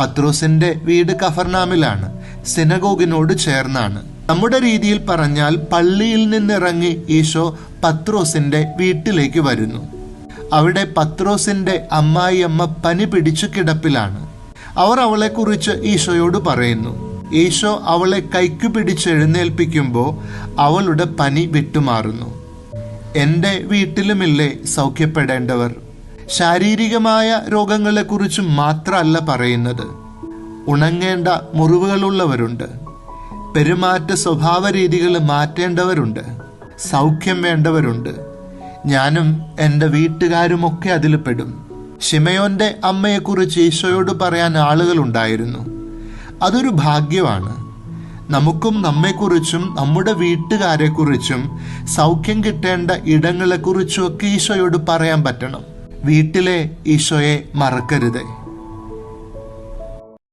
പത്രോസിന്റെ വീട് കഫർനാമിലാണ്, സിനഗോഗിനോട് ചേർന്നാണ്. നമ്മുടെ രീതിയിൽ പറഞ്ഞാൽ പള്ളിയിൽ നിന്നിറങ്ങി ഈശോ പത്രോസിന്റെ വീട്ടിലേക്ക് വരുന്നു. അവിടെ പത്രോസിന്റെ അമ്മായിയമ്മ പനി പിടിച്ചു കിടപ്പിലാണ്. അവർ അവളെക്കുറിച്ച് ഈശോയോട് പറയുന്നു. ഈശോ അവളെ കൈക്കു പിടിച്ചെഴുന്നേൽപ്പിക്കുമ്പോൾ അവളുടെ പനി വിട്ടുമാറുന്നു. എൻ്റെ വീട്ടിലുമില്ലേ സൗഖ്യപ്പെടേണ്ടവർ? ശാരീരികമായ രോഗങ്ങളെക്കുറിച്ച് മാത്രമല്ല പറയുന്നത്. ഉണങ്ങേണ്ട മുറിവുകളുള്ളവരുണ്ട്, പെരുമാറ്റ സ്വഭാവ രീതികൾ മാറ്റേണ്ടവരുണ്ട്, സൗഖ്യം വേണ്ടവരുണ്ട്. ഞാനും എൻ്റെ വീട്ടുകാരുമൊക്കെ അതിൽ പെടും. ശിമയോന്റെ അമ്മയെക്കുറിച്ച് ഈശോയോട് പറയാൻ ആളുകളുണ്ടായിരുന്നു. അതൊരു ഭാഗ്യമാണ്. നമുക്കും നമ്മെക്കുറിച്ചും നമ്മുടെ വീട്ടുകാരെക്കുറിച്ചും സൗഖ്യം കിട്ടേണ്ട ഇടങ്ങളെക്കുറിച്ചും ഒക്കെ ഈശോയോട് പറയാൻ പറ്റണം. വീട്ടിലെ ഈശോയെ മറക്കരുത്.